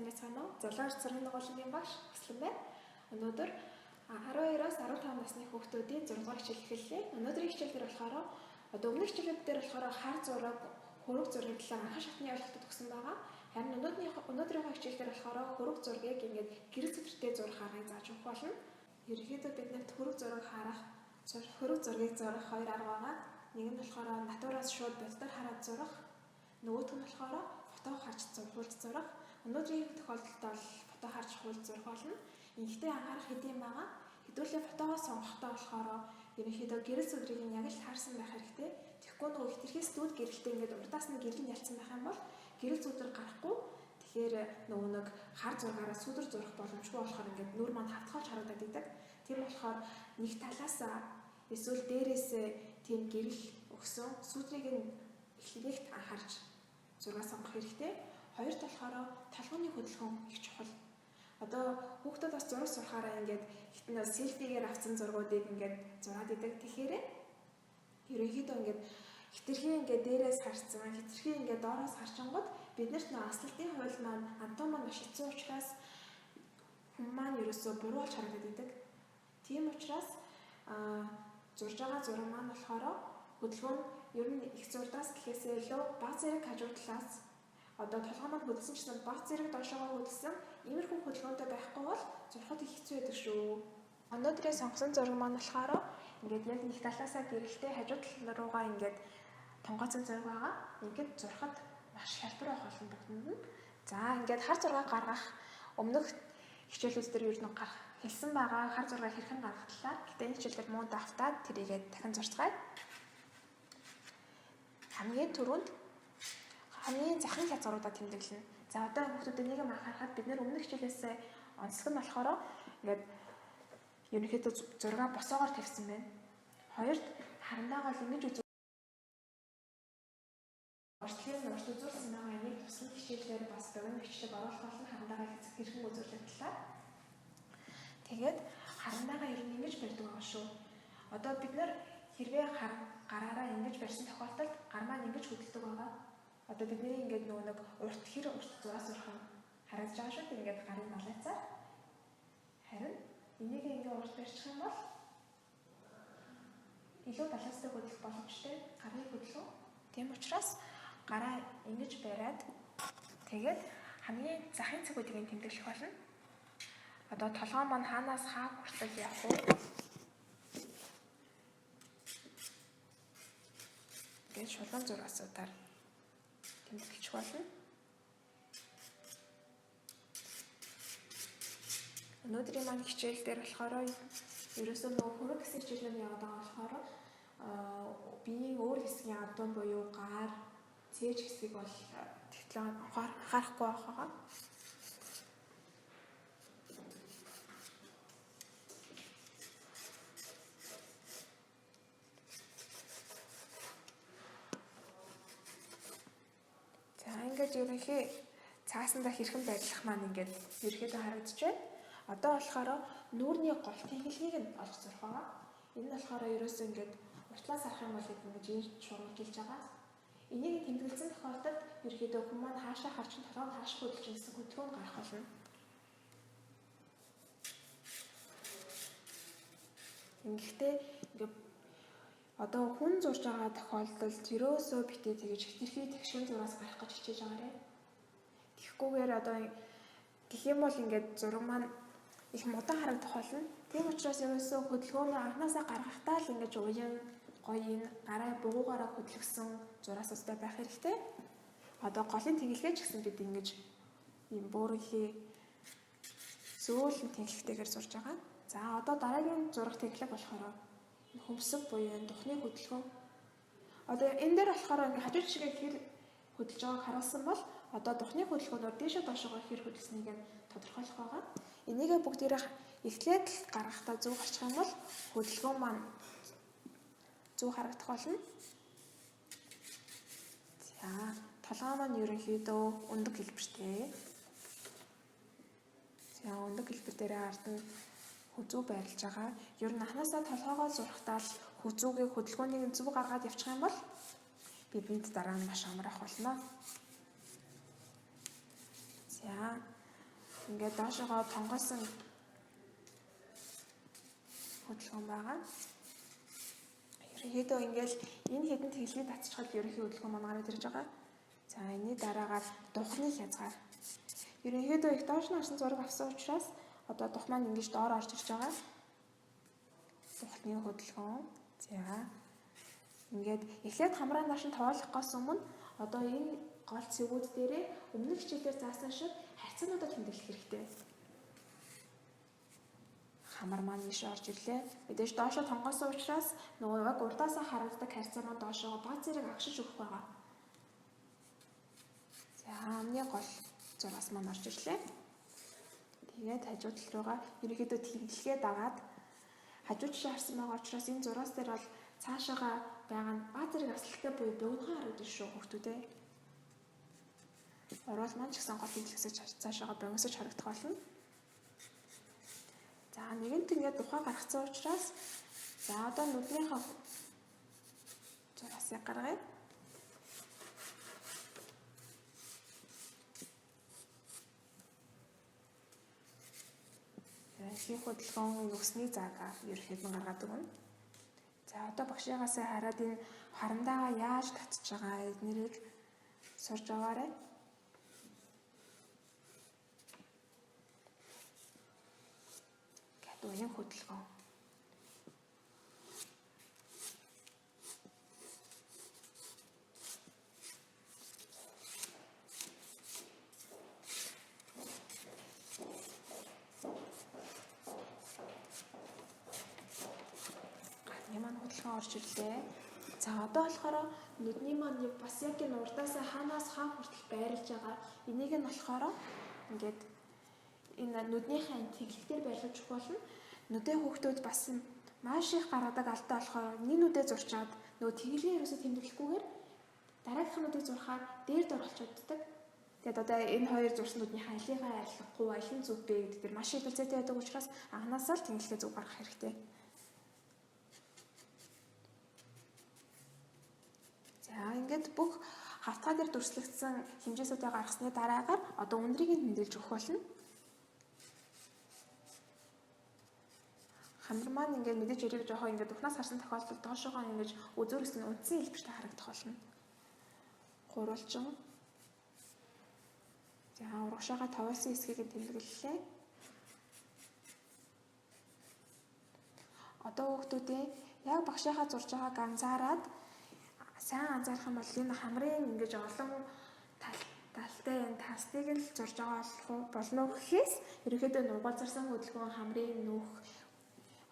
сайн байцгаана уу? Золиос зургийн нугалын багш Хүслэн байна. Өнөөдөр 12-оос 15 насны хүүхдүүдийн 6 дугаар хичээл эхэллээ. Өнөөдрийн хичээл дээр болохоор өмнөх хичээлүүд дээр болохоор хар зураг, хөрөг зургийн талаар анхан шатны ойлголтод өгсөн байгаа. Харин өнөөдрийн хичээл дээр болохоор хөрөг зургийг ингээд гэрэл зэвсэртэй зурах аргыг зааж өгөх болно. Ерөнхийдөө биднэрт хөрөг зургийг зурах хоёр арга байгаа. Нэг нь болохоор натураас шууд боддоор хараад зурах. Нөгөөх нь болохоор фото харж хуулж зурах. Өнөөдрийн тохиолдолд бол фото харж хуулж зурах болно. Ингээдээ анхаарах хэдийн байгаа. Хэдүүлээ фотогоо сонгохдоо болохоор ерөнхийдөө гэрэл зүдрийг яг л таарсан байх хэрэгтэй. Тэгэхгүй нөгөө хитрхи студ гэрэлтэй ингээд урдаас нь гэрэл нь ялцсан байх юм бол гэрэл зүдэр гарахгүй. Тэгэхээр нөгөө нэг хар зургаараа сүдэр зурах боломжгүй болохоор ингээд нүур манд хавтгaalж харагдаад идэг. Тийм болохоор нэг талаасаа эсвэл дээрээсээ тийм гэрэл өгсөн сүдрийг нь эхлэлийгт анхаарч зураг сонгох хэрэгтэй. Хоёрт болохоор толгойн хөдөлгөөн их чухал. Одоо хүүхдүүд бас зураг сурахаараа ингээд хитнээ селфигээр авсан зургуудыг ингээд зураад идэг. Тэгэхээр ерөнхийдөө ингээд хитрхи ингээд дээрээс харцсан, хитрхи ингээд доороос харчингууд биднэрт нөө аслалтын хууль маань антуу маань маш хэцүү учраас хүн маань ерөөсөө буруу болж харагдаад идэг. Тийм учраас зурж байгаа зураг маань болохоор хөдөлгөөн ер нь их зурдаас гэхээсээ илүү баг зэрэг хажуу талаас одоо толгой маань хөдөлсөн ч гэсэн баг зэрэг доошоо хөдөлсөн иймэрхүү хөдөлгөөнтэй байхгүй бол зурхад их хэцүү байдаг шүү. Өнөөдрийн сонгосон зураг маань болохоор ингээд яг нэг талаасаа гэрэлтэй хажуу тал руугаа ингээд тонгооцсон зураг байгаа. Ингээд зурхад маш хялбар байх болно бүгдэнд нь. За ингээд хар зураг гаргах өмнөх хичээлүүд дээр ер нь хэлсэн байгаа хар зураг хэрхэн гаргах талаар. Гэтэ энэ хичээлээр муу давтаад тэрийгээ дахин зурцгаая. Хамгийн захын хязгааруудаа тэмдэглэнэ. За одоо хүүхдүүдэд нэг юм анхаарахад бид нэр өмнөх хичээлээс онцлог нь болохоор ингээд ерөнхийдөө зураг босоогоор тавьсан байна. Хоёрт харандаага л ингэж үзүүлсэн байгаа нэг тусгай хичээлээр бас богино хичээлд оруулах болно харандаага хэрхэн үзүүлэх талаар. Тэгээд харандаага ер нь ингэж барьдаг байгаа шүү. Одоо бид нэр хэрвээ гараараа ингэж барьсан тохиолдолд гар маань ингэж хөдөлдөг байгаа. Одоо бидний ингээд нөгөө нэг урт зураас урах харагдаж байгаа шүү. Ингээд гарын малайцаар. Харин энийг ингээд урт барьчих юм бол илүү баланстай хөдлөх боломжтой гарын хөдөлгөөн. Тийм учраас гараа ингэж бариад тэгээд хамгийн захын цэгүүдийг тэмдэглэх болно. Одоо толгой маань хаанаас хаа хүртэл явах вэ? Ингээд шулуун зургасуудаар тэмдэглэж болно. Өнөөдрийн маань хичээл дээр болохоор ерөөсөө нөгөө хөрөг хэсэг хичээлээр яваад байгаа болохоор биеийн өөр хэсгийн адуун буюу гар, цээж хэсгийг бол тэгтлээ анхаарахгүй байгаа. Ингээд ерөнхий цаасандаа хэрхэн байрлах маань ингээд ерөнхийдөө харагдаж байна. Одоо болохоор нүүрний гол тэнхлэгийг нь олж зурх байгаа. Энэ нь болохоор ерөөсөө ингээд уртлаас харах юм бол ингэж ирж шууржилж байгаа. Энийг тэмдэглэсэн тохиолдолд ерөнхийдөө хүн маань хаашаа харч толгойг хааш хөдөлж гэсэн хөдөлгөөнд гарах болно. Ингэхдээ ингээд одоо хүн зурж байгаа тохиолдолд ерөөсөө битээ тэгж хитрхи тэгшүүн зураас гарах гэж хичээж байгаарэ. Тэгэхгүйгээр одоо гэх юм бол ингээд зураг маань их мудаан харагдах болно. Тийм учраас ерөөсөө хөдөлгөөнөө анхнаасаа гаргахдаа л ингэж уян гоё гараа бугуугаараа хөдлөсөн зураасуудтай байх хэрэгтэй. Одоо голын тэнхлэгээ ч гэсэн бид ингэж юм буурхий зөөлөн тэнхлэгтэйгээр зурж байгаа. За одоо дараагийн зураг тэнхлэг болохоор хөмсөг буюу духны хөдөлгөөн. Одоо энэ дээр болохоор ингээ хажуу жишгээ хэр хөдөлж байгааг харуулсан бол одоо духны хөдөлгөөнөөр дээшээ доошоо хэр хөдөлснийг нь тодорхойлох байгаа. Энийгээ бүгдээрээ эхлээд л гаргахдаа зөв гарчих юм бол хөдөлгөөн маань зөв харагдах болно. За толгой маань ерөнхийдөө өндөг хэлбэртэй. За өндөг хэлбэр дээрээ ард нь хүзүү байрлаж байгаа. Ер нь анхнаасаа толгоогоо зурхтаа л хүзүүгийн хөдөлгөөнийг зөв гаргаад явчих юм бол биед дараа нь маш амрах болно. За ингээд доошогоо тонгоосон хөдөлгөөн байгаа. Ерөнхийдөө ингээд энэ хэдэнд хэлний татчихад ерөнхий хөдөлгөөн маань гараад ирж байгаа. За энэний дараагаар духны хязгаар. Ерөнхийдөө их доош нь орсон зураг авсан учраас одоо дух маань ингэж доор орж ирж байгаа. Духны хөдөлгөөн. За ингээд эхлээд хамраа нааш нь тоолохоос өмнө одоо энэ гол цэгүүд дээрээ өмнөх хичээлээр заасан шиг харьцаануудад тэмдэглэх хэрэгтэй. Хамар маань ийш орж ирлээ. Мэдээж доошоо тонгоосон учраас нөгөө яг урдаасаа харагддаг харьцаа маань доошоо баг зэрэг агшиж өгөх байгаа. За амны гол зураас маань орж ирлээ. Тэгээд хажуу тал руугаа ерөнхийдөө тэмдэглэгээ дагаад хажуу жишээ харсан байгаа учраас энэ зураас дээр бол цаашаага байгаа нь баг зэрэг асалтай буюу богинохон харагдаж шүү хүүхдүүдээ. Орол маань ч гэсэн гол тэмдэглэсэж цаашаага богиносож харагдах болно. За нэгэнт ингээд ухаа гаргацсан учраас за одоо нүднийхээ зураасыг гаргая. Их хөдөлгөөн өгсний заагаа ерөнхийд нь гаргадаг юм. За одоо багшаагаас хараад энэ харандаага яаж татж байгаа эднэрийг сурж аваарай. Уян хөдөлгөөн. Гадны маань хөдөлгөөн орж ирлээ. За одоо болохоор нүдний маань бас яг энэ урдаасаа хаанаас хаа хүртэл байрлаж байгаа. Энийг нь болохоор ингээд энэ нүднийхээ тэглэлтээр байлгаж өгөх болно. Нүдээ хүүхдүүд бас маш их гаргадаг алдаа болохоор нэг нүдээ зурчаад нөгөө тэглэгээ ерөөсөө тэмдэглэхгүйгээр дараагийнх нүдийг зурхаар дээр дор болчиходдаг. Тэгэд одоо энэ хоёр зурсан нүднийхээ алийнхаа арилгахгүй алин зүг бэ гэдэг дээр маш их хэлцээтэй байдаг учраас анханасаа л тэглэгээ зүг гаргах хэрэгтэй. За ингээд бүх хавтгай дээр дүрслэгдсэн хэмжээсүүдээ гаргасны дараагаар одоо өндрийг нь тэмдэглэж өгөх болно. Хамар маань ингээд мэдээж ирэх жоохон ингээд ухнаас харсан тохиолдолд доошоогоо ингэж үзүүрээс нь үндсэн хэлбэртэй харагдах болно. Гурвалжин. За урагшаага тавьсан хэсгийг тэмдэглэлээ. Одоо хүүхдүүдээ яг багшийнхаа зурж байгааг анзаараад сайн анзаарах юм бол энэ хамрын ингэж олон талтай энэ тасныг л зурж байгаа болно гэхээс ерөнхийдөө нугалзарсан хөдөлгөөн хамрын нүх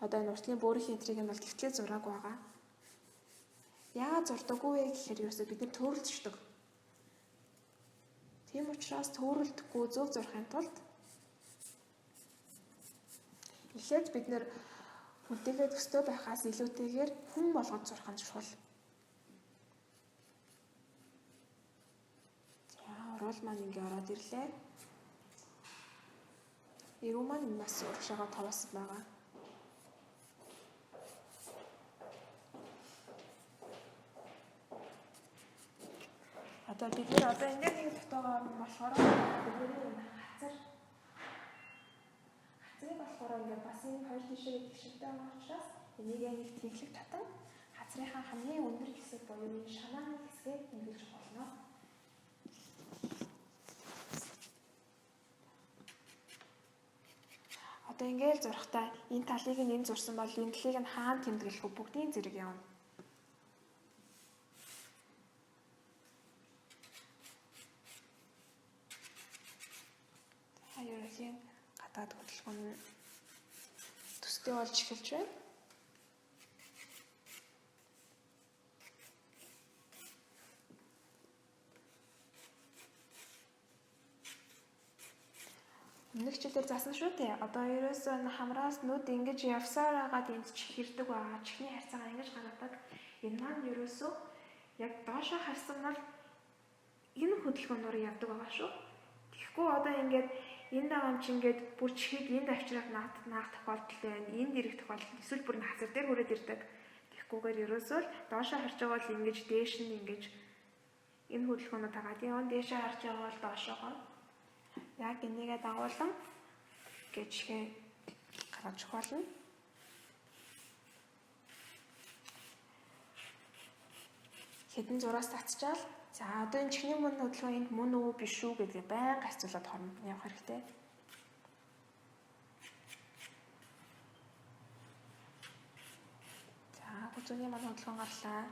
одоо энэ уртлын бөөрийн энтрийг нь бол төвтлээ зураг байгаа. Яагаад зурдаггүй вэ гэхээр ерөөсөө бид нар төөрөлдчихдөг. Тийм учраас төөрөлдөхгүй зөв зурхын тулд эхлээд бид нар хүнтэйгээ төстэй байхаас илүүтэйгээр хүн болгож зурх нь чухал. За орол маань ингээ ороод ирлээ. Ирүү маань бас урагшаага тавьсан байгаа. Одоо бид нэр одоо ингээд нэг дотоогоо болохоор бидний хацрыг болохоор ингээд бас энэ хоёр тишээ тэгшэлтэй байгаа учраас энийг нэг тэглэг татан хацрынхаа хамгийн өндөр хэсэг буюу энэ шанааны хэсгийг тэмдэглэж болно. Одоо ингээд зурхтаа энэ талыг нь энэ зурсан бол энэ талыг нь хаана тэмдэглэх вэ? Бүгдийн зэрэг явна. Ерөнхийн гадаад хөдөлгөөн төстэй болж эхэлж байна. Өмнөх хичээлээр заасан шүү дээ. Одоо ерөөсөө хамраас нүд ингэж явсаар агаад энд чихэрдэг байгаа. Чихний харьцаагаа ингэж гаргадаг. Энэ маань ерөөсөө яг доошоо харсан бол энэ хөдөлгөөнөөр явдаг байгаа шүү. Тэгэхгүй одоо ингээд энэ дагаан чи ингээд бүр чихийг энд авчраад наах тохиолдол байна. Энд ирэх тохиолдол эсвэл бүр хасар дээр хүрээд ирдэг. Тэгэхгүйгээр ерөөсөө л доошоо харж байгаа бол ингэж дээш нь ингэж энэ хөдөлгөөнөд тагаад явна. Дээшээ харж байгаа бол доошоогоо. Яг энийгээ дагуулan гэжгээ гаргаж болно. Хэдэн зураас татчаал. За одоо энэ чихний мөн хөдөлгөөн энд мөн үү биш үү гэдгээ байнга харьцуулаад явах хэрэгтэй. За хүзүүний мөн хөдөлгөөн гарлаа.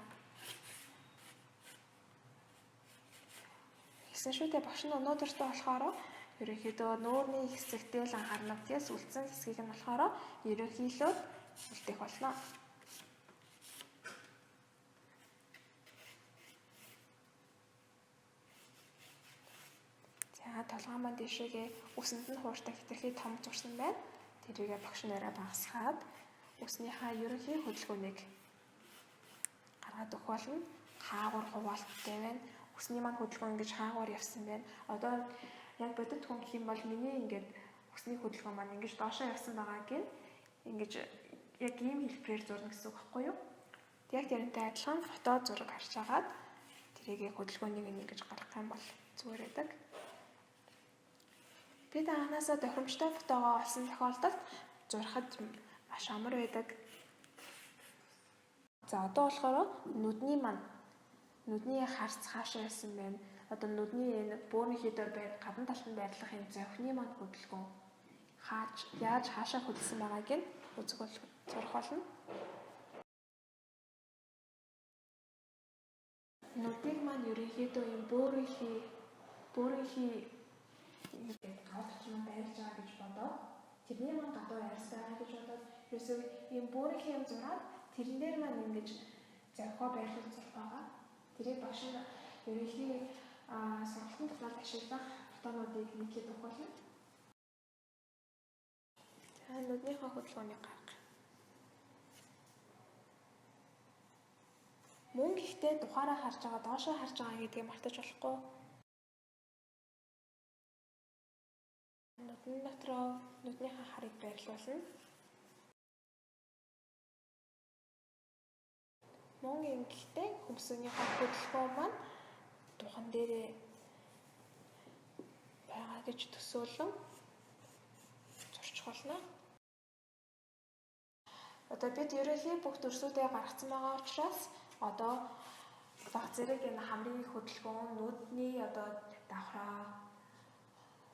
Гэсэн шүү дээ багш нь өнөөдөртөө болохоор ерөнхийдөө нуурны хэсэгтэй л анхаарна. Тэгээс үлдсэн хэсгийг нь болохоор ерөнхийлөө үлдээх болно. За толгой маань дэшегээ үсэнд нь хууртай хэтэрхий том зурсан байна. Тэрийгээ багш нараа багасгаад үснийхаа ерөнхий хөдөлгөөнийг гаргаад өгөх болно. Хаагур хуваалттай байна. Үсний маань хөдөлгөөн ингэж хаагур явсан байна. Одоо яг бодит хүн гэх юм бол миний ингээд үсний хөдөлгөөн маань ингэж доошоо явсан байгаа гин ингэж яг ийм хэлбэрээр зурна гэсэн үг байхгүй юу? Яг тэрнтэй адилхан фото зураг харж агаад тэрийгээ хөдөлгөөнийг ингэж гаргах юм бол зүгээр байдаг. Бид анханасаа тохиромжтой фотогоо олсон тохиолдолд зурхад маш амар байдаг. За одоо болохоор нүдний харц хаашаа байсан байна. Одоо нүдний энэ бөөрийнхий дээр гадна талд нь байрлах энэ зовхны маань хөдөлгөөн яаж хаашаа хөдөлсөн байгааг нь үзэх бол зурх болно. Нүдийг маань ерөнхийдөө юм бөөрийнхий гавч маань байрлаж байгаа гэж бодоод тэрний маань гадуу арьс байгаа гэж бодоод ерөөсөө юм бөөрийнхий юм зураад тэрэн дээр маань ингэж завхаа байрлуулж зурх байгаа. Тэрийг багш нь ерөнхий сургалтын тухайд ашиглах фотонуудыг нэглэж өгөх болно. За нүднийхээ хөдөлгөөнийг гаргах. Мөн гэхдээ тухаараа харж байгаа, доошоо харж байгаа гэдгийг мартаж болохгүй. Нүдний дотроо нүднийхээ харыг байрлуулна. Мөн ингэхдээ хөмсгөнийхөө хөдөлгөөн маань духан дээрээ байгаа гэж төсөөлөн зурчих болно. Одоо бид ерөнхий бүх төрсүүдээ гаргацсан байгаа учраас одоо баг зэрэг энэ хамрын хөдөлгөөн, нүдний одоо давхраа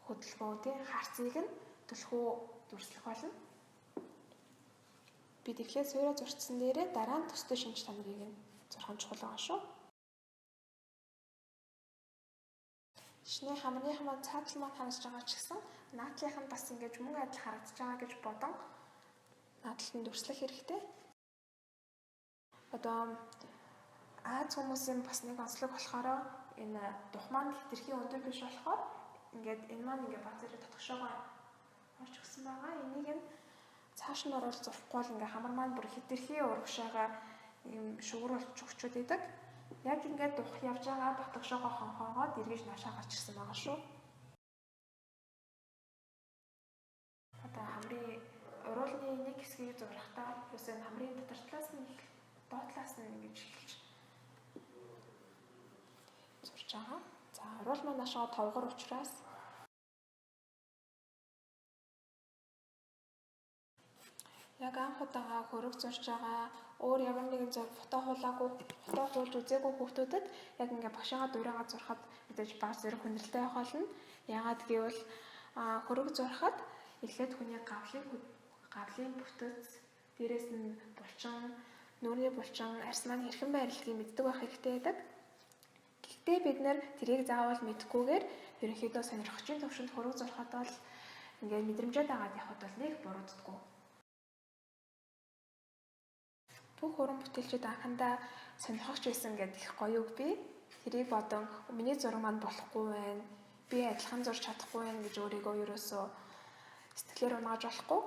хөдөлгөөн тийм харцыг нь түлхүү дүрслэх болно. Бид эхлээд суурьа зурцсан дээрээ дараа нь төстэй шинж чанарыг нь зурх нь чухал байгаа шүү. Шинэ хамрынх маань цаатал маань хангаж байгаа ч гэсэн наадлынх нь бас ингэж мөн адил харагдаж байгаа гэж бодон наадлын дүрслэх хэрэгтэй. Одоо Аз хүмүүсийн бас нэг онцлог болохоор энэ дух маань хэтэрхий өндөр биш болохоор ингээд энэ маань ингээд баг зэрэг тодгошоогоо орж өгсөн байгаа. Энийг нь цааш нь оруулж зурхгүй бол ингээ хамар маань бүр хэтэрхий урагшаага ийм шуурулж өгчөөд идэг. Яг ингээд дух явж байгаа батгшоогоо хонхоогоод эргэж наашаа гарч ирсэн байгаа шүү. Одоо хамрын уруулны нэг хэсгийг зурхтаа юусэн хамрын дотор талаас нь доод талаас нь ингэж хэлж зурж байгаа. За уруул маань наашаа товгор учраас яг анх удаага хөрөг зурж байгаа өөр ямар нэгэн зөв фото хуулж үзээгүй хүүхдүүдэд яг ингээ багшаагаа дуурайгаа зурхад мэдээж баг зэрэг хүндрэлтэй байх болно. Яагаад гэвэл хөрөг зурхад эхлээд хүний гавлын бүтэц дээрээс нь булчин, нүүрний булчин, арьс маань хэрхэн байрлалыг мэддэг байх хэрэгтэй байдаг. Гэхдээ бид нэр тэрийг заавал мэдхгүйгээр ерөнхийдөө сонирхогчийн төвшөнд хөрөг зурхад бол ингээ мэдрэмжтэй дагаад явхад бол нэг бурууддаггүй. Бүх хөрөн бүтээлчид анхандаа сонирхогч байсан гэдэг их гоё үг бий. Тэрийг бодон миний зураг маань болохгүй байна. Би адилхан зурж чадахгүй байна гэж өөрийгөө ерөөсөө сэтгэлээр унааж болохгүй.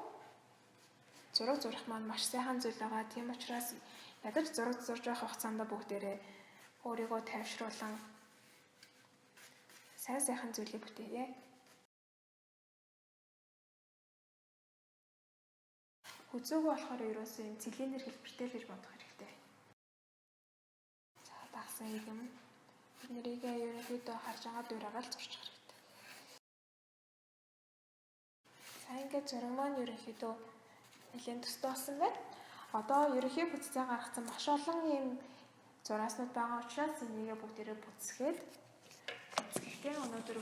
Зураг зурах маань маш сайхан зүйл байгаа. Тийм учраас ядаж зураг зурж байх хугацаанд бүгдээрээ өөрийгөө тайвшруулан сайхан зүйлийг бүтээе. Хүзөөгөө болохоор ерөөсөө юм цилиндр хэлбэртэй л гэж бодох хэрэгтэй. За дагсан юм. Нэрийгээ ерөнхийдөө харж байгаа дуурайгаар л зурчих хэрэгтэй. За ингээд зураг маань ерөнхийдөө нэлээд төстэй болсон байна. Одоо ерөнхий бүтцээ гаргацсан маш олон ийм зурааснууд байгаа учраас энийгээ бүгдээрээ бүцгэхдээ өнөөдөр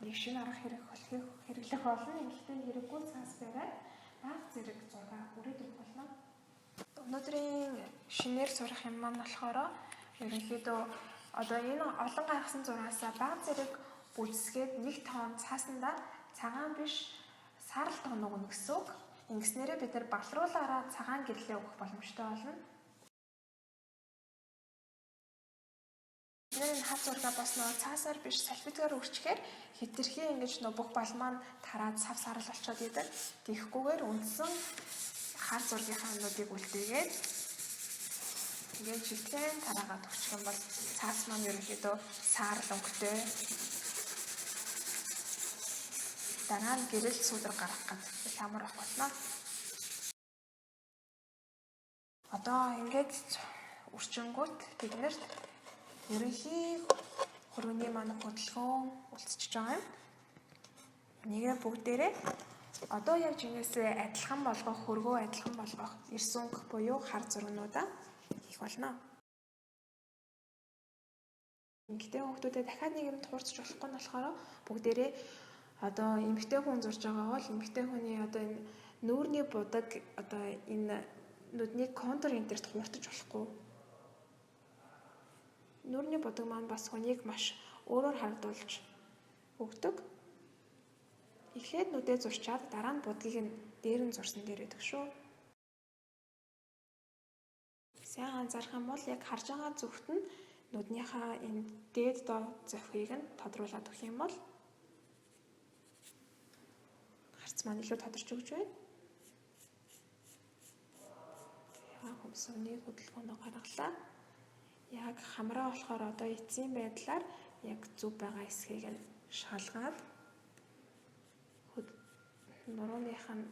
нэг шинэ арга хэрэглэх болно. Гэхдээ хэрэггүй цаас бариад бага зэрэг зураг хүрээдэг болно. Өнөөдрийн шинээр сурах юм маань болохоор ерөнхийдөө одоо энэ олон гаргасан зураасаа бага зэрэг бүцгээд нэг тоон цаасандаа цагаан биш сарал тоон өгнө гэсэн үг. Ингэснээрээ бид нар балруулаараа цагаан гэрлээ өгөх боломжтой болно. Энэ хав зургаа бас нөгөө цаасаар биш салфетгаар өрчгээр хэтэрхий ингэж нөгөө бүх бал маань тараад сав сарал болчиход идэг. Тийхгүйгээр үндсэн хар зургийнхаа нүүдийг үлдээгээд ингээд чиглэн тараагаад өгчих юм бол цаас маань ерөнхийдөө саарал өнгөтэй. Дараа нь гэрэл сүлэр гарах гэж амар ах болно. Одоо ингээд үрчингүүт биднэрт ерөнхий хөрөний маань хөдөлгөөн үлдчихэж байгаа юм. Нэгээ бүгдээрээ одоо яг жинээсээ адилхан болгох, хөргөө адилхан болгох эрс өнгө буюу хар зургнуудаа хийх болно. Эмэгтэй хүүхдүүдэд дахиад нэг юм туурч болохгүй нь болохоор бүгдээрээ одоо эмэгтэй хүн зурж байгаа бол эмэгтэй хүний одоо энэ нүүрний будаг одоо энэ нүдний контур энэ төр тууртаж болохгүй. Нүүрний будаг маань бас хүнийг маш өөрөөр харагдуулж өгдөг. Эхлээд нүдээ зурчаад дараа нь будгийг нь дээр нь зурсан дээр өгдөг шүү. Сайн анзаарах юм бол яг харж байгаа зүгт нь нүднийхээ энэ дээд доод зохийг нь тодруулаад өгөх юм бол харц маань илүү тодорч өгч байна. Яг хөмсөний хөдөлгөөнөө гаргалаа. Яг хамраа болохоор одоо эцсийн байдлаар яг зүв байгаа эсхийг нь шалгаад нурууных нь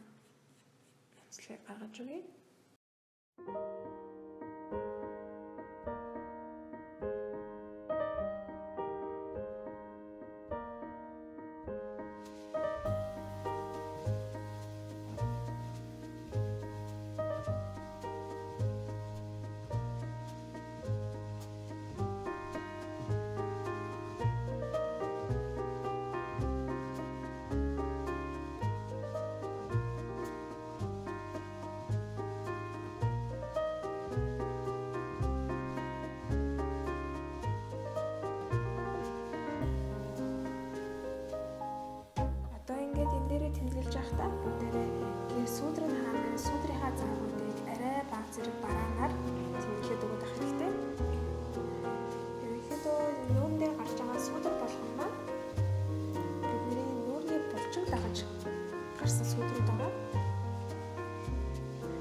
онцлогийг гаргаж өгье. Тэмдэглэж явахдаа бүгдээрээ гэр сүүдрийн хааны сүүдрийнхаа заагуудыг арай бага зэрэг бараанаар тэмдэглээд өгөх хэрэгтэй. Ерөнхийдөө нүүрэн дээр гарч байгаа сүүдэр болгоно маань бидний нүүрний булчин лагаж гарсан сүүдрүүд байгаа.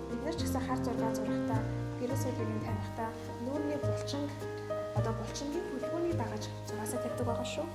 Бид нар ч гэсэн хар зураг зурхтаа гэрээ сүүдрийг тавихтаа нүүрний булчин одоо булчингийн бүлгүүнийг дагаж зураасаа тавьдаг байгаа шүү.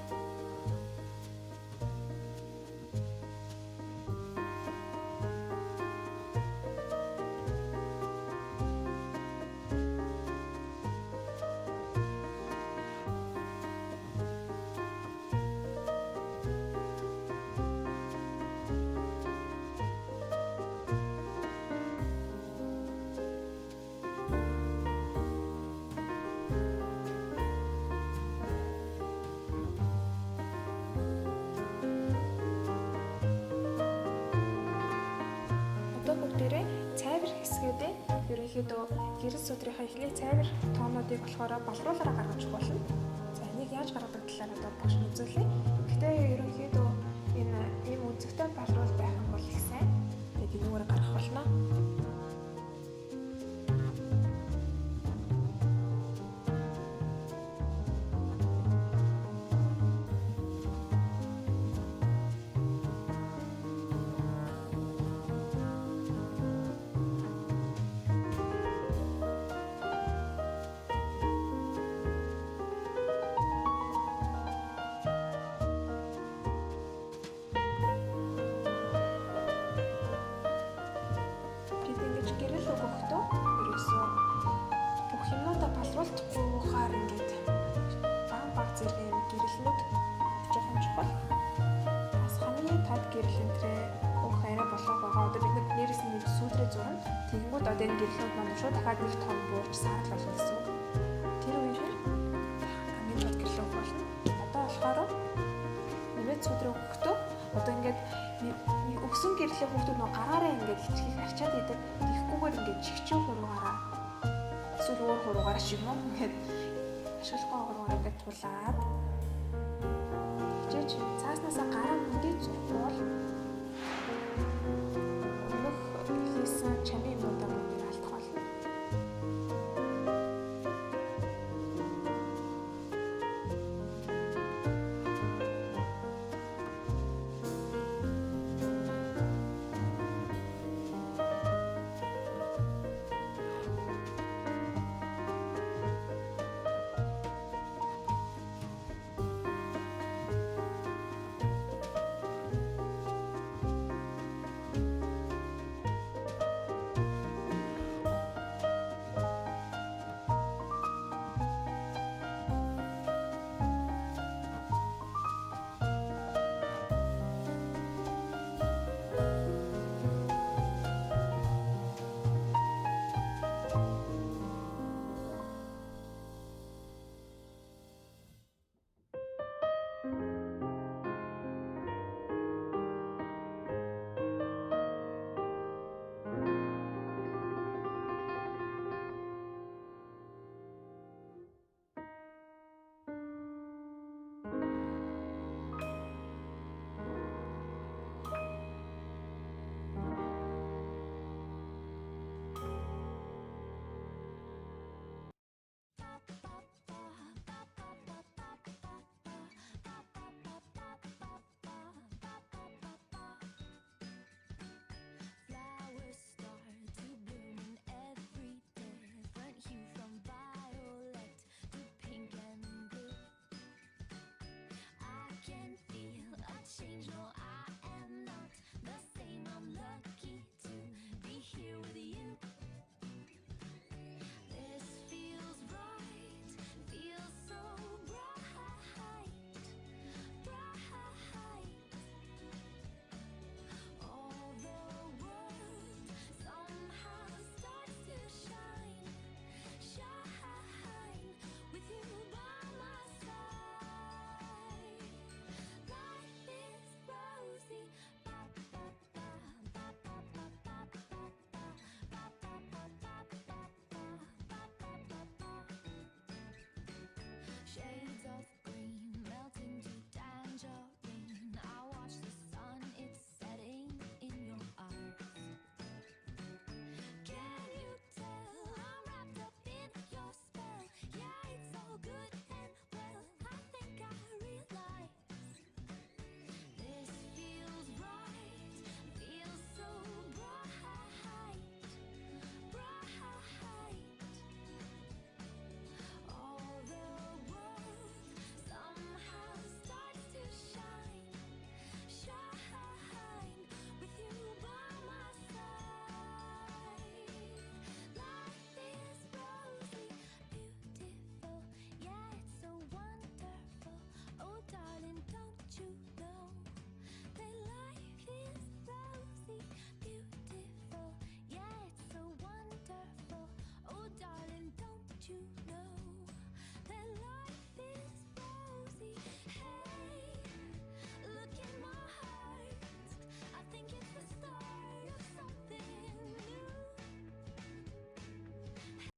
Бүгдээрээ цайвар хэсгүүдээ ерөнхийдөө гэрэл сүдрийнхаа эхний цайвар тоонуудыг болохоор балруулаараа гаргаж өгөх болно. За энийг яаж гаргадаг талаар одоо багш үзүүлье. Гэхдээ ерөнхийдөө энэ ийм үзэгтэй балруул байх юм бол их сайн. Тэгээд энэгээр гаргах болно. одоо энэ гэрлүүд маань шууд дахиад нэг том буурч саарал болно гэсэн үг. Тэр үеэр амин гэрлүүд болно. Одоо болохоор нэмээд сүдрэг хөхтөө одоо ингээд өгсөн гэрлээ хүүхдүүд нөө гараараа ингээд ичгийг арчаад идэг. Тэгэхгүйгээр ингээд чигчэн хуруугаараа эсвэл өөр хуруугаараа шиг юм ингээд ашиглахгүй хуруугаараа ингээд тулаад жиж цааснасаа гараа мөдөж бол өнөх хийсэн чамын юмудаа